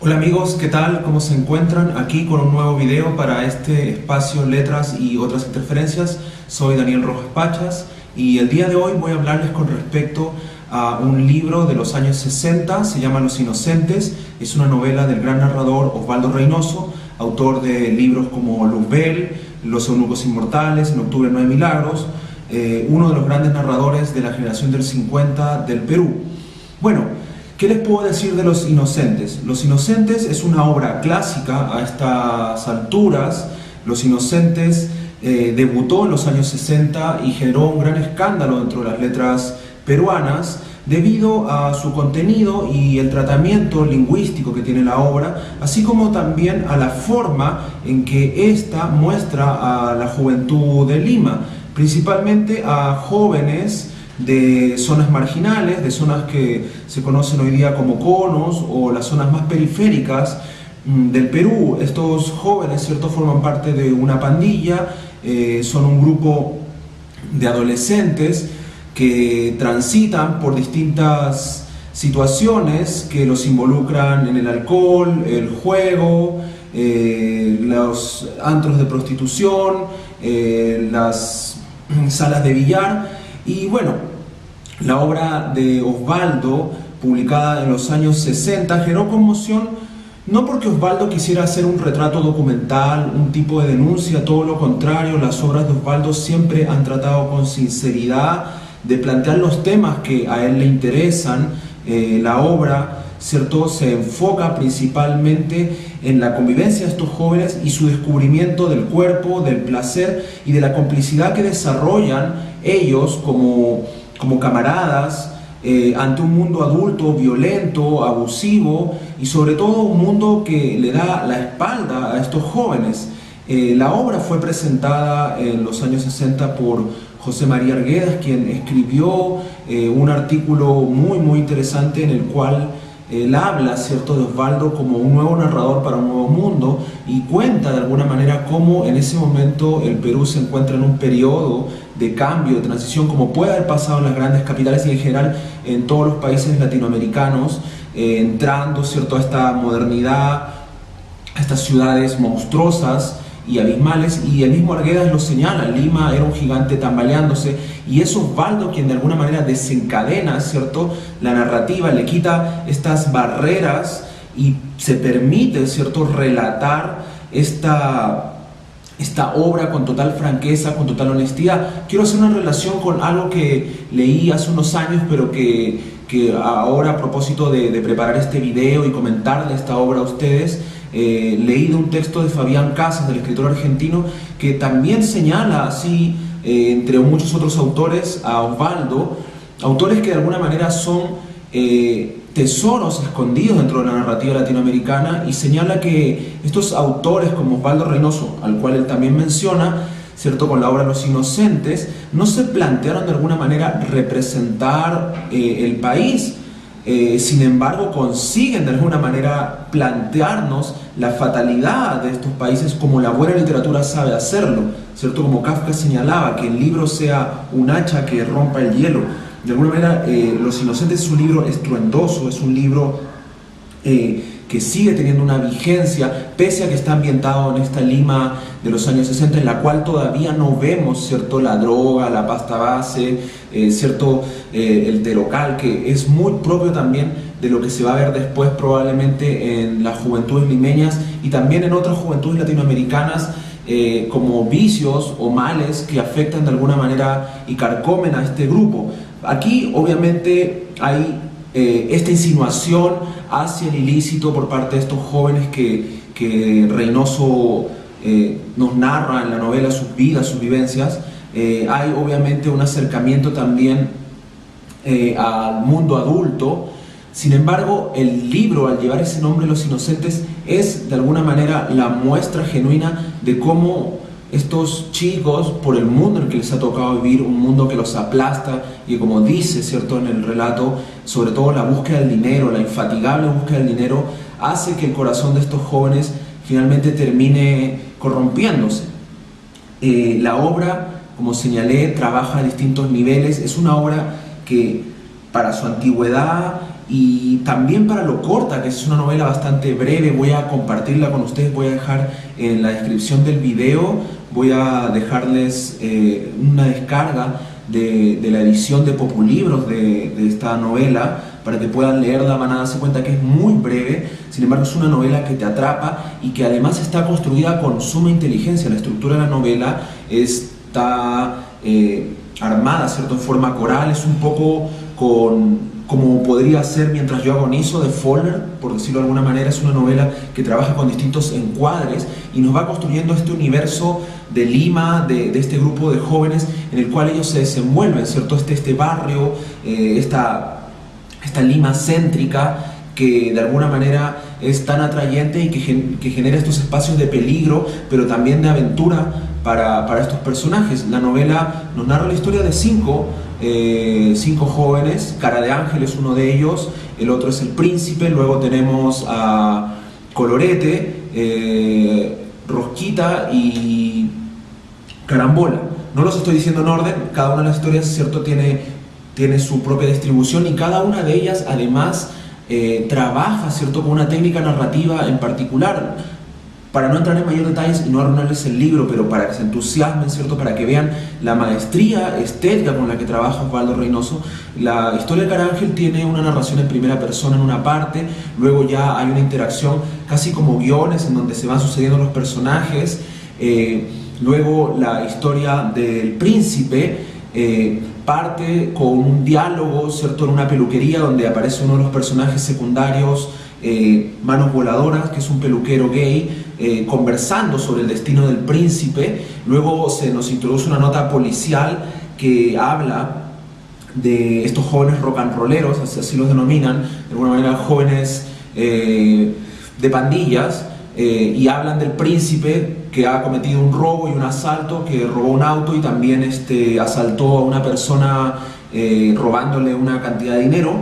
Hola amigos, ¿qué tal? ¿Cómo se encuentran? Aquí con un nuevo video para este espacio Letras y otras interferencias. Soy Daniel Rojas Pachas y el día de hoy voy a hablarles con respecto a un libro de los años 60, se llama Los Inocentes. Es una novela del gran narrador Osvaldo Reynoso, autor de libros como Luzbel, Los Eunucos Inmortales, En Octubre No Hay Milagros, uno de los grandes narradores de la generación del 50 del Perú. Bueno, ¿qué les puedo decir de Los Inocentes? Los Inocentes es una obra clásica a estas alturas. Los Inocentes debutó en los años 60 y generó un gran escándalo dentro de las letras peruanas debido a su contenido y el tratamiento lingüístico que tiene la obra, así como también a la forma en que ésta muestra a la juventud de Lima, principalmente a jóvenes de zonas marginales, de zonas que se conocen hoy día como conos o las zonas más periféricas del Perú. Estos jóvenes, ¿cierto?, forman parte de una pandilla, son un grupo de adolescentes que transitan por distintas situaciones que los involucran en el alcohol, el juego, los antros de prostitución, las salas de billar. Y bueno, la obra de Osvaldo, publicada en los años 60, generó conmoción no porque Osvaldo quisiera hacer un retrato documental, un tipo de denuncia, todo lo contrario. Las obras de Osvaldo siempre han tratado con sinceridad de plantear los temas que a él le interesan. La obra, ¿cierto?, se enfoca principalmente en la convivencia de estos jóvenes y su descubrimiento del cuerpo, del placer y de la complicidad que desarrollan ellos como camaradas ante un mundo adulto, violento, abusivo y sobre todo un mundo que le da la espalda a estos jóvenes. La obra fue presentada en los años 60 por José María Arguedas, quien escribió un artículo muy interesante en el cual él habla, ¿cierto?, de Osvaldo como un nuevo narrador para un nuevo mundo y cuenta de alguna manera cómo en ese momento el Perú se encuentra en un periodo de cambio, de transición, como puede haber pasado en las grandes capitales y en general en todos los países latinoamericanos, entrando, ¿cierto?, a esta modernidad, a estas ciudades monstruosas y abismales, y el mismo Arguedas lo señala. Lima era un gigante tambaleándose y es Osvaldo quien de alguna manera desencadena, ¿cierto?, la narrativa, le quita estas barreras y se permite, ¿cierto?, relatar esta obra con total franqueza, con total honestidad. Quiero hacer una relación con algo que leí hace unos años, pero que ahora, a propósito de preparar este video y comentarle esta obra a ustedes, leí de un texto de Fabián Casas, del escritor argentino, que también señala así, entre muchos otros autores, a Osvaldo, autores que de alguna manera son tesoros escondidos dentro de la narrativa latinoamericana, y señala que estos autores como Osvaldo Reynoso, al cual él también menciona, ¿cierto?, con la obra Los Inocentes, no se plantearon de alguna manera representar el país. Sin embargo, consiguen de alguna manera plantearnos la fatalidad de estos países como la buena literatura sabe hacerlo, ¿cierto? Como Kafka señalaba, que el libro sea un hacha que rompa el hielo. De alguna manera, Los Inocentes es un libro estruendoso, es un libro que sigue teniendo una vigencia, pese a que está ambientado en esta Lima de los años 60, en la cual todavía no vemos, ¿cierto?, la droga, la pasta base, ¿cierto?, el terocal, que es muy propio también de lo que se va a ver después probablemente en las juventudes limeñas y también en otras juventudes latinoamericanas, como vicios o males que afectan de alguna manera y carcomen a este grupo. Aquí obviamente hay esta insinuación hacia el ilícito por parte de estos jóvenes que Reynoso nos narra en la novela, sus vidas, sus vivencias. Hay obviamente un acercamiento también al mundo adulto. Sin embargo, el libro, al llevar ese nombre, Los Inocentes, es de alguna manera la muestra genuina de cómo estos chicos, por el mundo en el que les ha tocado vivir, un mundo que los aplasta y, como dice, ¿cierto?, en el relato, sobre todo la búsqueda del dinero, la infatigable búsqueda del dinero, hace que el corazón de estos jóvenes finalmente termine corrompiéndose. La obra, como señalé, trabaja a distintos niveles. Es una obra que, para su antigüedad y también para lo corta, que es una novela bastante breve. Voy a compartirla con ustedes, voy a dejar en la descripción del video, voy a dejarles una descarga de la edición de Populibros de esta novela, para que puedan leerla. Van a darse cuenta que es muy breve, sin embargo es una novela que te atrapa y que además está construida con suma inteligencia. La estructura de la novela está armada, ¿cierto?, en forma coral. Es un poco como podría ser Mientras yo agonizo, de Faulkner, por decirlo de alguna manera. Es una novela que trabaja con distintos encuadres y nos va construyendo este universo de Lima, de este grupo de jóvenes en el cual ellos se desenvuelven, ¿cierto? Este barrio, esta Lima céntrica, que de alguna manera es tan atrayente y que genera estos espacios de peligro, pero también de aventura para estos personajes. La novela nos narra la historia de cinco jóvenes. Cara de Ángel es uno de ellos, el otro es el Príncipe, luego tenemos a Colorete, Rosquita y Carambola. No los estoy diciendo en orden, cada una de las historias, ¿cierto?, tiene su propia distribución, y cada una de ellas además trabaja, ¿cierto?, con una técnica narrativa en particular. Para no entrar en mayor detalles y no arruinarles el libro, pero para que se entusiasmen, ¿cierto?, para que vean la maestría estética con la que trabaja Osvaldo Reynoso. La historia de Cara de Ángel tiene una narración en primera persona en una parte, luego ya hay una interacción casi como guiones en donde se van sucediendo los personajes. Luego la historia del Príncipe parte con un diálogo, ¿cierto?, en una peluquería donde aparece uno de los personajes secundarios, Manos Voladoras, que es un peluquero gay, conversando sobre el destino del príncipe. Luego se nos introduce una nota policial que habla de estos jóvenes rock and rolleros, así los denominan, de alguna manera jóvenes de pandillas, y hablan del príncipe que ha cometido un robo y un asalto, que robó un auto y también asaltó a una persona robándole una cantidad de dinero,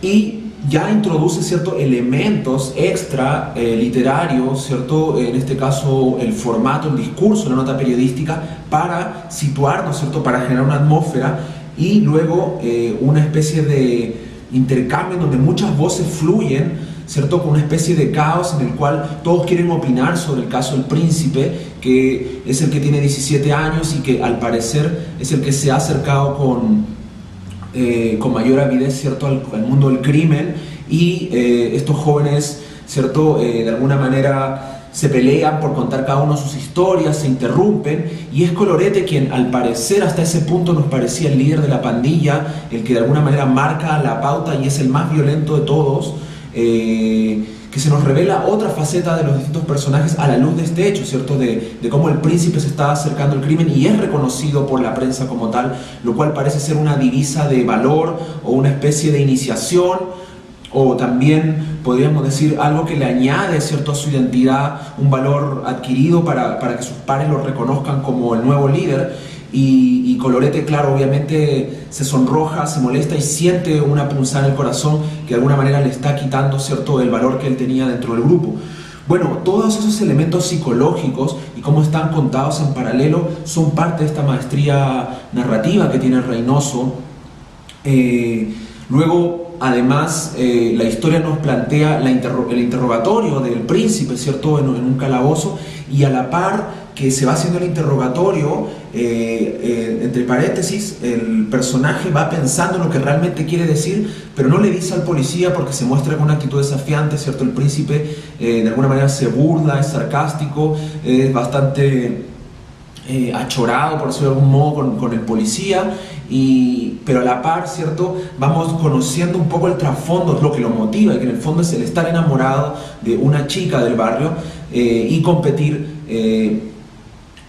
y ya introduce, ¿cierto?, elementos extra literarios, ¿cierto?, en este caso el formato, el discurso, la nota periodística, para situarnos, ¿cierto?, para generar una atmósfera, y luego una especie de intercambio en donde muchas voces fluyen, ¿cierto?, con una especie de caos en el cual todos quieren opinar sobre el caso del príncipe, que es el que tiene 17 años y que al parecer es el que se ha acercado con mayor avidez, ¿cierto?, al mundo del crimen. Y estos jóvenes, ¿cierto?, de alguna manera se pelean por contar cada uno sus historias, se interrumpen, y es Colorete quien al parecer hasta ese punto nos parecía el líder de la pandilla, el que de alguna manera marca la pauta y es el más violento de todos, que se nos revela otra faceta de los distintos personajes a la luz de este hecho, ¿cierto?, de cómo el príncipe se está acercando al crimen y es reconocido por la prensa como tal, lo cual parece ser una divisa de valor o una especie de iniciación, o también podríamos decir algo que le añade, ¿cierto?, a su identidad, un valor adquirido para que sus pares lo reconozcan como el nuevo líder. Y Colorete, claro, obviamente se sonroja, se molesta y siente una punzada en el corazón que de alguna manera le está quitando, ¿cierto?, el valor que él tenía dentro del grupo. Bueno, todos esos elementos psicológicos y cómo están contados en paralelo son parte de esta maestría narrativa que tiene Reynoso. Luego, además, la historia nos plantea el interrogatorio del príncipe, ¿cierto?, en un calabozo, y a la par que se va haciendo el interrogatorio, entre paréntesis, el personaje va pensando en lo que realmente quiere decir, pero no le dice al policía porque se muestra con una actitud desafiante, ¿cierto? El príncipe de alguna manera se burla, es sarcástico, es bastante achorado, por decirlo de algún modo, con el policía, pero a la par, ¿cierto?, vamos conociendo un poco el trasfondo, lo que lo motiva, y que en el fondo es el estar enamorado de una chica del barrio y competir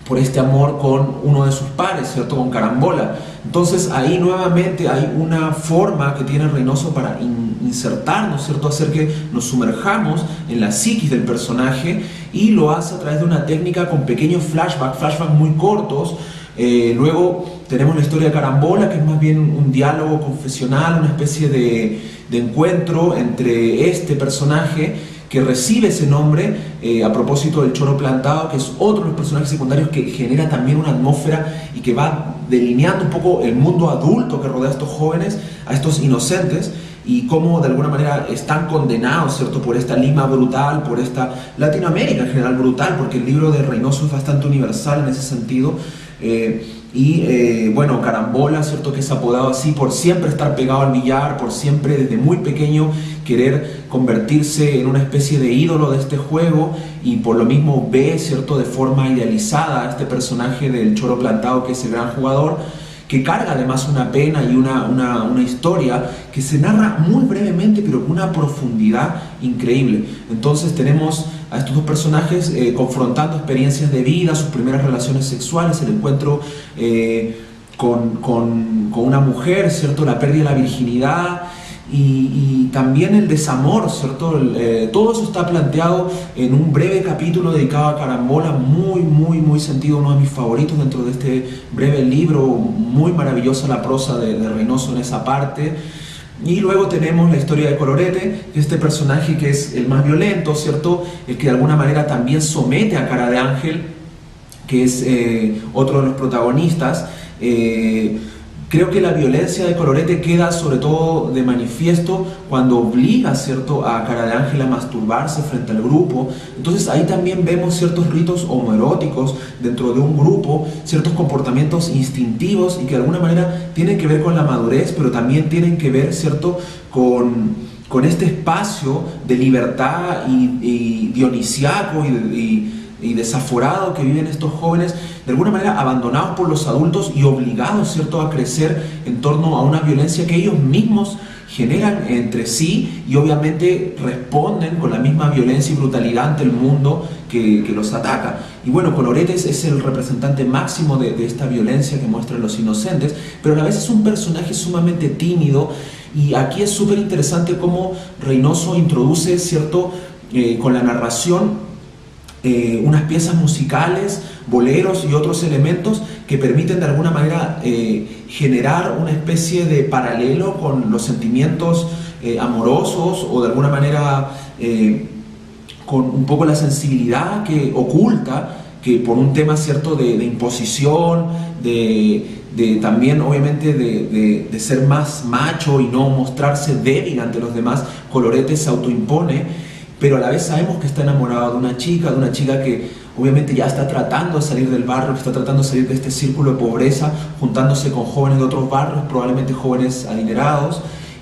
por este amor con uno de sus pares, ¿cierto?, con Carambola. Entonces ahí nuevamente hay una forma que tiene Reynoso para insertarnos, ¿cierto?, hacer que nos sumerjamos en la psiquis del personaje, y lo hace a través de una técnica con pequeños flashbacks muy cortos. Luego tenemos la historia de Carambola, que es más bien un diálogo confesional, una especie de encuentro entre este personaje que recibe ese nombre a propósito del choro plantado, que es otro de los personajes secundarios que genera también una atmósfera y que va delineando un poco el mundo adulto que rodea a estos jóvenes, a estos inocentes. y cómo de alguna manera están condenados, ¿cierto?, por esta Lima brutal, por esta Latinoamérica en general brutal, porque el libro de Reynoso es bastante universal en ese sentido. Bueno, Carambola, ¿cierto?, que es apodado así por siempre estar pegado al billar, por siempre desde muy pequeño querer convertirse en una especie de ídolo de este juego, y por lo mismo ve, ¿cierto?, de forma idealizada a este personaje del Choro Plantado, que es el gran jugador, que carga además una pena y una historia que se narra muy brevemente pero con una profundidad increíble. Entonces tenemos a estos dos personajes confrontando experiencias de vida, sus primeras relaciones sexuales, el encuentro con una mujer, ¿cierto?, la pérdida de la virginidad y también el desamor, ¿cierto? Todo eso está planteado en un breve capítulo dedicado a Carambola, muy sentido, uno de mis favoritos dentro de este breve libro, muy maravillosa la prosa de Reynoso en esa parte. Y luego tenemos la historia de Colorete, este personaje que es el más violento, ¿cierto?, el que de alguna manera también somete a Cara de Ángel, que es otro de los protagonistas. Creo que la violencia de Colorete queda sobre todo de manifiesto cuando obliga, ¿cierto?, a Cara de Ángel a masturbarse frente al grupo. Entonces ahí también vemos ciertos ritos homoeróticos dentro de un grupo, ciertos comportamientos instintivos y que de alguna manera tienen que ver con la madurez, pero también tienen que ver, ¿cierto?, con este espacio de libertad y dionisiaco y desaforado que viven estos jóvenes, de alguna manera abandonados por los adultos y obligados, ¿cierto?, a crecer en torno a una violencia que ellos mismos generan entre sí y obviamente responden con la misma violencia y brutalidad ante el mundo que los ataca. Y bueno, Colorete es el representante máximo de esta violencia que muestran Los Inocentes, pero a la vez es un personaje sumamente tímido, y aquí es súper interesante cómo Reynoso introduce, ¿cierto?, con la narración, unas piezas musicales, boleros y otros elementos que permiten de alguna manera generar una especie de paralelo con los sentimientos amorosos, o de alguna manera con un poco la sensibilidad que oculta, que por un tema, ¿cierto?, de imposición, también obviamente de ser más macho y no mostrarse débil ante los demás, Colorete se autoimpone. Pero a la vez sabemos que está enamorado de una chica que obviamente ya está tratando de salir del barrio, que está tratando de salir de este círculo de pobreza, juntándose con jóvenes de otros barrios, probablemente jóvenes adinerados,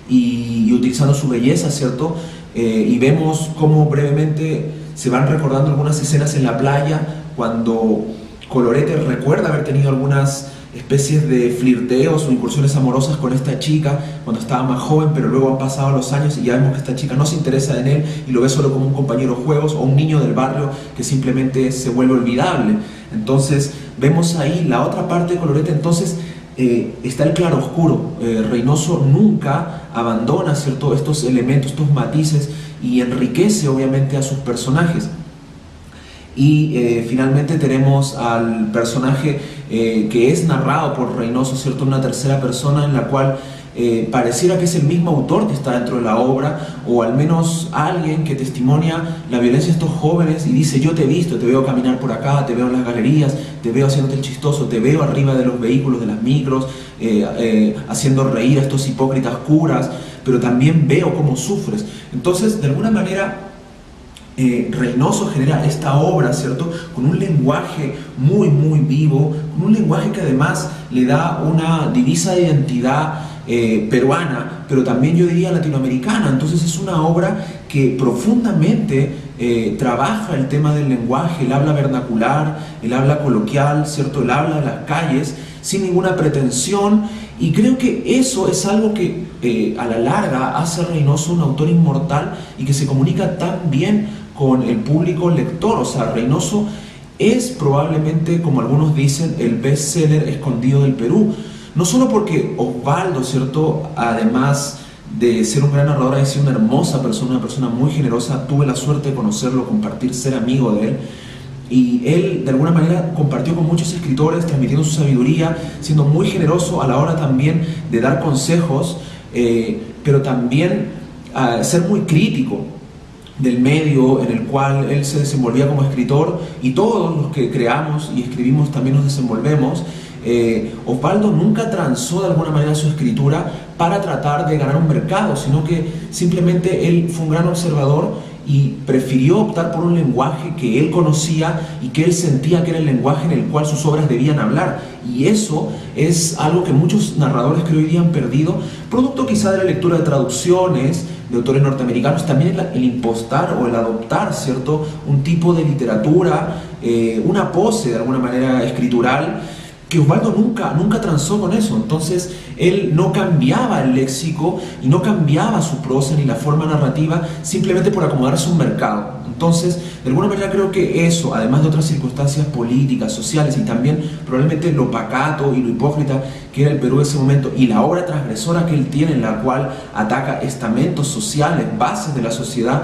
y utilizando su belleza, ¿cierto? Y vemos cómo brevemente se van recordando algunas escenas en la playa, cuando Colorete recuerda haber tenido algunas especies de flirteos o incursiones amorosas con esta chica cuando estaba más joven, pero luego han pasado los años y ya vemos que esta chica no se interesa en él y lo ve solo como un compañero de juegos o un niño del barrio que simplemente se vuelve olvidable. Entonces vemos ahí la otra parte de Colorete. Entonces está el claroscuro. Reynoso nunca abandona, ¿cierto?, estos elementos, estos matices, y enriquece obviamente a sus personajes. Y finalmente tenemos al personaje que es narrado por Reynoso, ¿cierto?, una tercera persona, en la cual pareciera que es el mismo autor que está dentro de la obra, o al menos alguien que testimonia la violencia de estos jóvenes y dice: yo te he visto, te veo caminar por acá, te veo en las galerías, te veo haciéndote el chistoso, te veo arriba de los vehículos, de las micros, haciendo reír a estos hipócritas curas, pero también veo cómo sufres. Entonces, de alguna manera, Reynoso genera esta obra, ¿cierto?, con un lenguaje muy vivo, con un lenguaje que además le da una divisa de identidad peruana, pero también yo diría latinoamericana. Entonces es una obra que profundamente trabaja el tema del lenguaje, el habla vernacular, el habla coloquial, ¿cierto?, el habla de las calles, sin ninguna pretensión, y creo que eso es algo que a la larga hace a Reynoso un autor inmortal y que se comunica tan bien con el público lector. O sea, Reynoso es probablemente, como algunos dicen, el bestseller escondido del Perú. No solo porque Osvaldo, ¿cierto?, además de ser un gran narrador, ha sido una hermosa persona, una persona muy generosa. Tuve la suerte de conocerlo, compartir, ser amigo de él. Y él, de alguna manera, compartió con muchos escritores, transmitiendo su sabiduría, siendo muy generoso a la hora también de dar consejos, pero también ser muy crítico del medio en el cual él se desenvolvía como escritor, y todos los que creamos y escribimos también nos desenvolvemos. Osvaldo nunca transó de alguna manera su escritura para tratar de ganar un mercado, sino que simplemente él fue un gran observador y prefirió optar por un lenguaje que él conocía y que él sentía que era el lenguaje en el cual sus obras debían hablar. Y eso es algo que muchos narradores que hoy día han perdido, producto quizá de la lectura de traducciones de autores norteamericanos, también el impostar o el adoptar, ¿cierto?, un tipo de literatura, una pose de alguna manera escritural, que Osvaldo nunca transó con eso. Entonces él no cambiaba el léxico y no cambiaba su prosa ni la forma narrativa simplemente por acomodarse a un mercado. Entonces, de alguna manera creo que eso, además de otras circunstancias políticas, sociales y también probablemente lo pacato y lo hipócrita que era el Perú de ese momento y la obra transgresora que él tiene, en la cual ataca estamentos sociales, bases de la sociedad,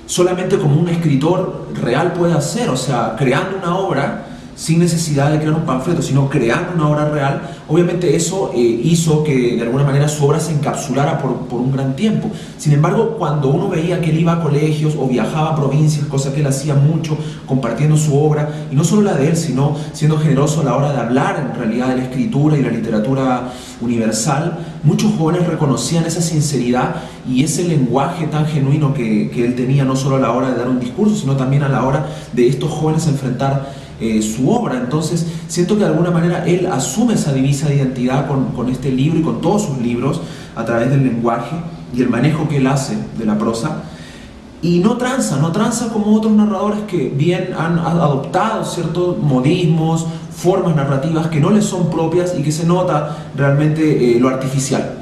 solamente como un escritor real puede hacer, o sea, creando una obra sin necesidad de crear un panfleto, sino creando una obra real. Obviamente eso hizo que de alguna manera su obra se encapsulara por un gran tiempo. Sin embargo, cuando uno veía que él iba a colegios o viajaba a provincias, cosa que él hacía mucho, compartiendo su obra, y no solo la de él, sino siendo generoso a la hora de hablar en realidad de la escritura y la literatura universal, muchos jóvenes reconocían esa sinceridad y ese lenguaje tan genuino que él tenía, no solo a la hora de dar un discurso, sino también a la hora de estos jóvenes enfrentar su obra. Entonces siento que de alguna manera él asume esa divisa de identidad con este libro y con todos sus libros a través del lenguaje y el manejo que él hace de la prosa, y no tranza como otros narradores que bien han adoptado ciertos modismos, formas narrativas que no les son propias y que se nota realmente lo artificial.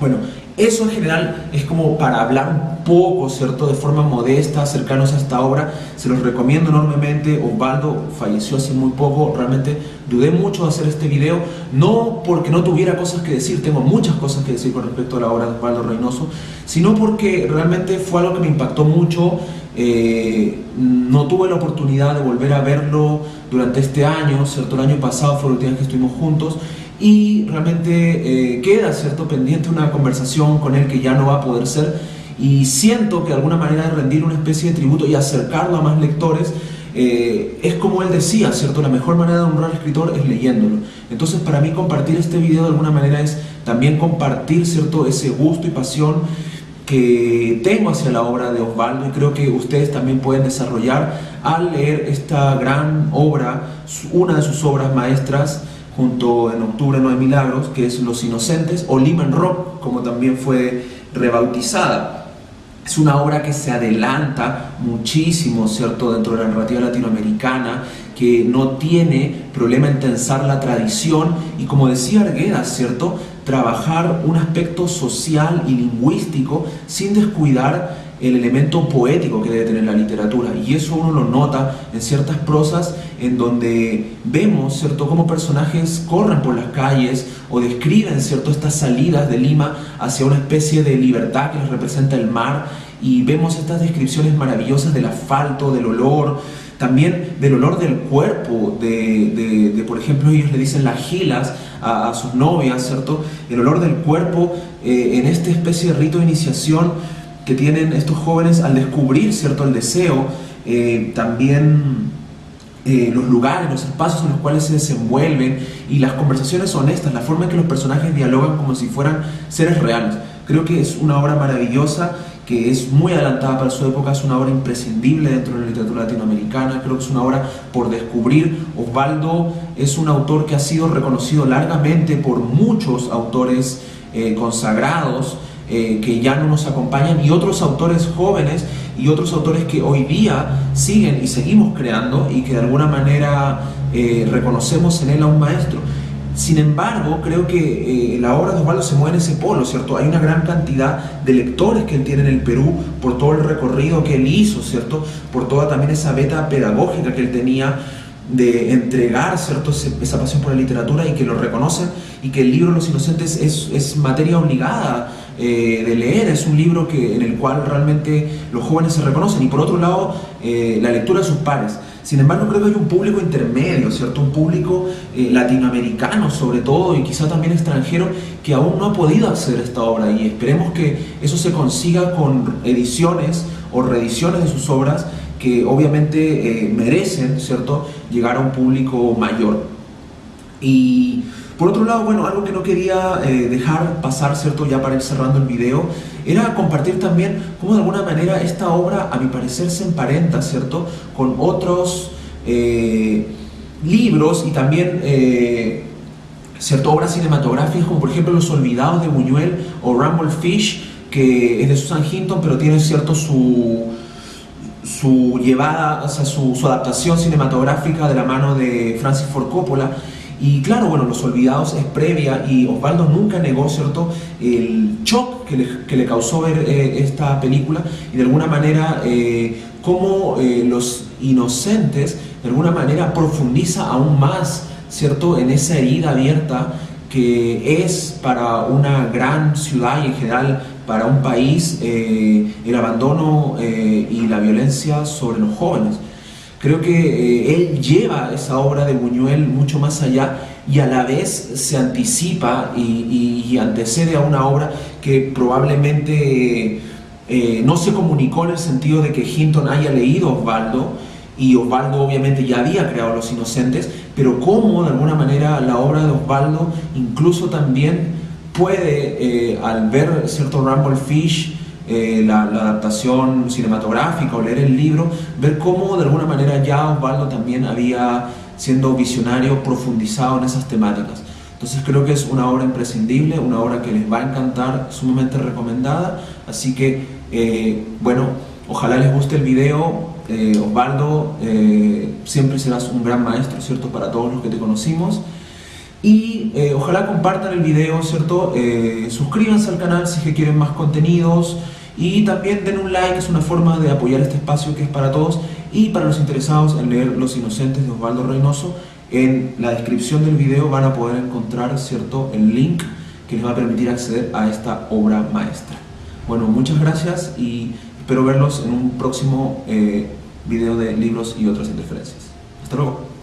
Bueno, eso en general es como para hablar un poco, ¿cierto?, de forma modesta, cercanos a esta obra. Se los recomiendo enormemente. Osvaldo falleció hace muy poco, realmente dudé mucho de hacer este video, no porque no tuviera cosas que decir, tengo muchas cosas que decir con respecto a la obra de Osvaldo Reynoso, sino porque realmente fue algo que me impactó mucho. No tuve la oportunidad de volver a verlo durante este año, ¿cierto? El año pasado fue la última vez que estuvimos juntos, y realmente queda, ¿cierto?, pendiente una conversación con él que ya no va a poder ser, y siento que de alguna manera de rendir una especie de tributo y acercarlo a más lectores, es como él decía, ¿cierto?, la mejor manera de honrar al escritor es leyéndolo. Entonces para mí compartir este video de alguna manera es también compartir, ¿cierto?, ese gusto y pasión que tengo hacia la obra de Osvaldo, y creo que ustedes también pueden desarrollar al leer esta gran obra, una de sus obras maestras, junto en octubre no hay milagros, que es Los Inocentes, o Lehman Rock, como también fue rebautizada. Es una obra que se adelanta muchísimo, ¿cierto?, dentro de la narrativa latinoamericana, que no tiene problema en tensar la tradición y, como decía Arguedas, ¿cierto?, trabajar un aspecto social y lingüístico sin descuidar el elemento poético que debe tener la literatura. Y eso uno lo nota en ciertas prosas en donde vemos, ¿cierto?, cómo personajes corren por las calles o describen, ¿cierto?, estas salidas de Lima hacia una especie de libertad que les representa el mar, y vemos estas descripciones maravillosas del asfalto, del olor, también del olor del cuerpo, por ejemplo, ellos le dicen las gilas a sus novias, ¿cierto?, el olor del cuerpo en esta especie de rito de iniciación que tienen estos jóvenes al descubrir, ¿cierto?, el deseo, también los lugares, los espacios en los cuales se desenvuelven y las conversaciones honestas, la forma en que los personajes dialogan como si fueran seres reales. Creo que es una obra maravillosa, que es muy adelantada para su época, es una obra imprescindible dentro de la literatura latinoamericana, creo que es una obra por descubrir. Osvaldo es un autor que ha sido reconocido largamente por muchos autores consagrados, que ya no nos acompañan, y otros autores jóvenes y otros autores que hoy día siguen y seguimos creando y que de alguna manera reconocemos en él a un maestro. Sin embargo, creo que la obra de Osvaldo se mueve en ese polo, ¿cierto? Hay una gran cantidad de lectores que él tiene en el Perú por todo el recorrido que él hizo, ¿cierto?, por toda también esa beta pedagógica que él tenía de entregar, ¿cierto?, esa pasión por la literatura, y que lo reconocen, y que el libro Los Inocentes es materia obligada de leer, es un libro en el cual realmente los jóvenes se reconocen, y por otro lado la lectura de sus pares. Sin embargo, creo que hay un público intermedio, ¿cierto?, un público latinoamericano sobre todo, y quizá también extranjero, que aún no ha podido acceder a esta obra, y esperemos que eso se consiga con ediciones o reediciones de sus obras que obviamente merecen, ¿cierto?, llegar a un público mayor. Y por otro lado, bueno, algo que no quería dejar pasar, ¿cierto? Ya para ir cerrando el video, era compartir también cómo de alguna manera esta obra, a mi parecer, se emparenta, ¿cierto? Con otros libros y también ciertas obras cinematográficas, como por ejemplo Los Olvidados de Buñuel o Rumblefish, que es de Susan Hinton, pero tiene cierto su llevada, o sea, su adaptación cinematográfica de la mano de Francis Ford Coppola. Y claro, bueno, Los Olvidados es previa y Osvaldo nunca negó, ¿cierto?, el shock que le causó ver esta película, y de alguna manera cómo Los Inocentes de alguna manera profundiza aún más, ¿cierto?, en esa herida abierta que es para una gran ciudad y en general para un país el abandono y la violencia sobre los jóvenes. Creo que él lleva esa obra de Buñuel mucho más allá y a la vez se anticipa y antecede a una obra que probablemente no se comunicó en el sentido de que Hinton haya leído Osvaldo, y Osvaldo obviamente ya había creado Los Inocentes, pero cómo de alguna manera la obra de Osvaldo incluso también puede, al ver cierto Rumblefish, la adaptación cinematográfica o leer el libro, ver cómo de alguna manera ya Osvaldo también había, siendo visionario, profundizado en esas temáticas. Entonces creo que es una obra imprescindible, una obra que les va a encantar, sumamente recomendada. Así que, bueno, ojalá les guste el video. Osvaldo, siempre serás un gran maestro, ¿cierto?, para todos los que te conocimos. Y ojalá compartan el video, ¿cierto? Suscríbanse al canal si es que quieren más contenidos. Y también den un like, es una forma de apoyar este espacio que es para todos. Y para los interesados en leer Los Inocentes de Osvaldo Reynoso, en la descripción del video van a poder encontrar, ¿cierto?, el link que les va a permitir acceder a esta obra maestra. Bueno, muchas gracias y espero verlos en un próximo video de libros y otras interferencias. Hasta luego.